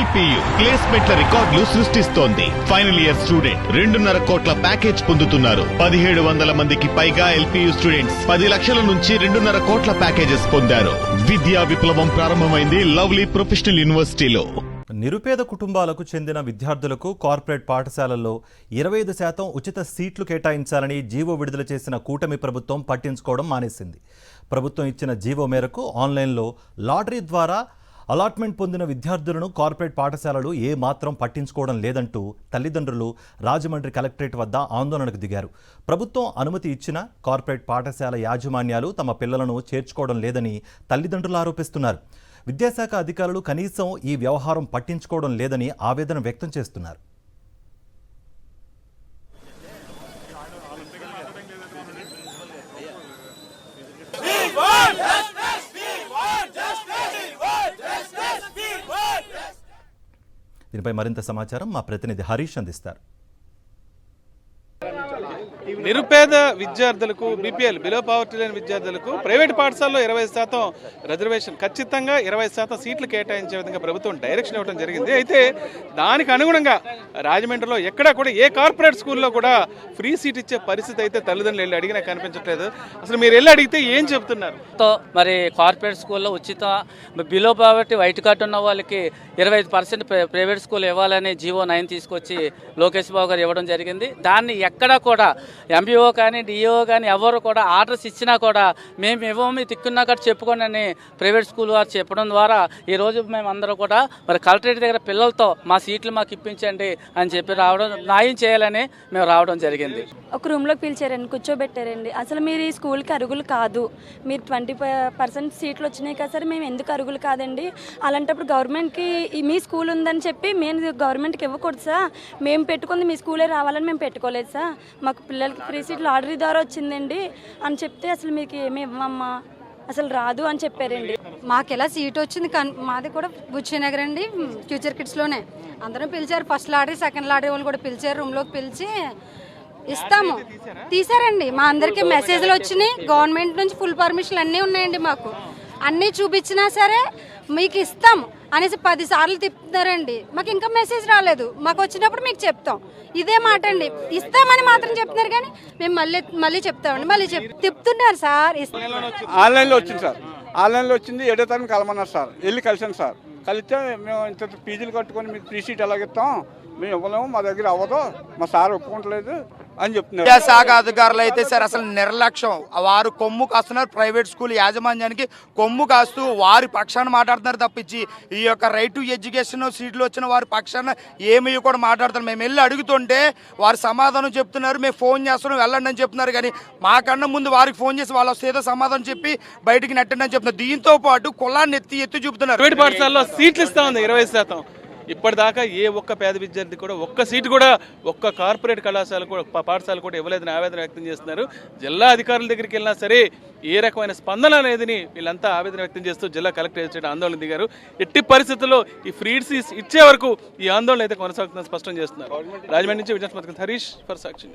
LPU ప్లేస్మెంట్ల రికార్డులు సృష్టిస్తోంది. Final year student 2.5 కోట్ల ప్యాకేజ్ పొందుతున్నారు. 1700 మందికి పైగా ఎల్పియు స్టూడెంట్స్ 10 లక్షల నుంచి 2.5 కోట్ల ప్యాకేజెస్ పొందారు. విద్యా విప్లవం ప్రారంభమైంది లవ్లీ ప్రొఫెషనల్ యూనివర్సిటీలో. నిరుపేద కుటుంబాలకు చెందిన విద్యార్థులకు కార్పొరేట్ పాఠశాలల్లో 25% ఉచిత సీట్లు కేటాయించాలని జీవో విడుదల చేసిన కూటమి ప్రభుత్వం పట్టించుకోవడం మానేసింది. ప్రభుత్వం ఇచ్చిన జీవో మేరకు ఆన్లైన్లో లాటరీ ద్వారా అలాట్మెంట్ పొందిన విద్యార్థులను కార్పొరేట్ పాఠశాలలు ఏమాత్రం పట్టించుకోవడం లేదంటూ తల్లిదండ్రులు రాజమండ్రి కలెక్టరేట్ వద్ద ఆందోళనకు దిగారు. ప్రభుత్వం అనుమతి ఇచ్చిన కార్పొరేట్ పాఠశాల యాజమాన్యాలు తమ పిల్లలను చేర్చుకోవడం లేదని తల్లిదండ్రులు ఆరోపిస్తున్నారు. విద్యాశాఖ అధికారులు కనీసం ఈ వ్యవహారం పట్టించుకోవడం లేదని ఆవేదన వ్యక్తం చేస్తున్నారు. దీనిపై మరింత సమాచారం మా ప్రతినిధి హరీష్ అందిస్తారు. నిరుపేద విద్యార్థులకు బీపీఎల్ బిలో పావర్టీ లేని విద్యార్థులకు ప్రైవేట్ పాఠశాలలో 20% రిజర్వేషన్, ఖచ్చితంగా 20% సీట్లు కేటాయించే విధంగా ప్రభుత్వం డైరెక్షన్ ఇవ్వడం జరిగింది. అయితే దానికి అనుగుణంగా రాజమండ్రిలో ఎక్కడా కూడా ఏ కార్పొరేట్ స్కూల్లో కూడా ఫ్రీ సీట్ ఇచ్చే పరిస్థితి అయితే తల్లిదండ్రులు వెళ్ళి అడిగినా కనిపించట్లేదు. అసలు మీరు వెళ్ళి అడిగితే ఏం చెప్తున్నారు? మరి కార్పొరేట్ స్కూల్లో ఉచిత బిలో పావర్టీ వైట్ కార్డు ఉన్న వాళ్ళకి 25% ప్రైవేట్ స్కూల్ ఇవ్వాలని జీవో 9 తీసుకొచ్చి లోకేష్ బాబు గారు ఇవ్వడం జరిగింది. దాన్ని ఎక్కడా కూడా ఎంపీఓ కానీ డిఓ కానీ ఎవరు కూడా ఆర్డర్స్ ఇచ్చినా కూడా మేము ఇవ్వము తిక్కున్నా కూడా చెప్పుకోండి అని ప్రైవేట్ స్కూల్ వారు చెప్పడం ద్వారా ఈరోజు మేమందరూ కూడా మరి కలెక్టరేట్ దగ్గర పిల్లలతో మా సీట్లు మాకు ఇప్పించండి అని చెప్పి రావడం, న్యాయం చేయాలని మేము రావడం జరిగింది. ఒక రూమ్లోకి పిలిచారండి, కూర్చోబెట్టారండి. అసలు మీరు ఈ స్కూల్కి అరుగులు కాదు, మీరు 20% సీట్లు వచ్చినాయి కదా సార్, మేము ఎందుకు అరుగులు కాదండి, అలాంటప్పుడు గవర్నమెంట్కి మీ స్కూల్ ఉందని చెప్పి మేము గవర్నమెంట్కి ఇవ్వకూడదు సార్, మేము పెట్టుకుంది మీ స్కూలే రావాలని మేము పెట్టుకోలేదు సార్, మాకు పిల్లలకి ఫ్రీ సీట్లు లాటరీ ద్వారా వచ్చిందండి అని చెప్తే అసలు మీకు ఏమి ఇవ్వమ్మా అసలు రాదు అని చెప్పారండి. మాకు ఎలా సీట్ వచ్చింది, మాది కూడా బుచ్చినగర్ అండి, ఫ్యూచర్ కిడ్స్లోనే అందరం పిలిచారు. ఫస్ట్ లాటరీ సెకండ్ లాటరీ వాళ్ళు కూడా పిలిచారు, రూమ్లోకి పిలిచి ఇస్తాము తీసారండి. మా అందరికీ మెసేజ్లు వచ్చినాయి, గవర్నమెంట్ నుంచి ఫుల్ పర్మిషన్లు అన్నీ ఉన్నాయండి. మాకు అన్నీ చూపించినా సరే మీకు ఇస్తాం అనేసి 10 సార్లు తిప్పుతున్నారండి. మాకు ఇంకా మెసేజ్ రాలేదు, మాకు వచ్చినప్పుడు మీకు చెప్తాం ఇదే మాట అండి, ఇస్తామని మాత్రం చెప్తున్నారు కానీ మేము మళ్ళీ చెప్తామండి, మళ్ళీ తిప్పుతున్నారు సార్. ఆన్లైన్లో వచ్చింది సార్, ఆన్లైన్లో వచ్చింది 7వ తరగతి కలమన్నారు సార్, వెళ్ళి కలిసాను సార్. కలిస్తే మేము ఇంత ఫీజులు కట్టుకొని మీకు ఫ్రీ సీట్ ఎలాగిస్తాం, మేము ఇవ్వలేము, మా దగ్గర అవ్వదు, మా సార్ ఒప్పుకోవట్లేదు అని చెప్తున్నారు. విద్యాశాఖ అధికారులు అయితే సార్ అసలు నిర్లక్ష్యం, వారు కొమ్ము కాస్తున్నారు, ప్రైవేట్ స్కూల్ యాజమాన్యానికి కొమ్ము కాస్తూ వారి పక్షాన మాట్లాడుతున్నారు తప్పించి ఈ యొక్క రైట్ టు ఎడ్యుకేషన్ సీట్లు వచ్చిన వారి పక్షాన ఏమీ కూడా మాట్లాడుతున్నారు. మేము వెళ్ళి అడుగుతుంటే వారు సమాధానం చెప్తున్నారు, మేము ఫోన్ చేస్తున్నాం వెళ్ళండి అని చెప్తున్నారు. కానీ మాకన్నా ముందు వారికి ఫోన్ చేసి వాళ్ళు ఏదో సమాధానం చెప్పి బయటికి నెట్టండి అని చెప్తున్నారు. దీంతో పాటు కులాన్ని ఎత్తి చూపుతున్నారు. ప్రైవేట్ పాఠశాలలో సీట్లు ఇస్తా ఉంది 20%. ఇప్పటిదాకా ఏ ఒక్క పేద విద్యార్థి కూడా ఒక్క సీటు కూడా ఒక్క కార్పొరేట్ కళాశాల కూడా పాఠశాల కూడా ఇవ్వలేదని ఆవేదన వ్యక్తం చేస్తున్నారు. జిల్లా అధికారుల దగ్గరికి వెళ్ళినా సరే ఏ రకమైన స్పందన లేదని వీళ్ళంతా ఆవేదన వ్యక్తం చేస్తూ జిల్లా కలెక్టరేట్ ఆందోళన దిగారు. ఎట్టి పరిస్థితుల్లో ఈ ఫ్రీ సీట్స్ ఇచ్చే వరకు ఈ ఆందోళన అయితే కొనసాగుతుందని స్పష్టం చేస్తున్నారు. రాజమండ్రి నుంచి విజయ్ హరీష్ ఫర్ సాక్షి.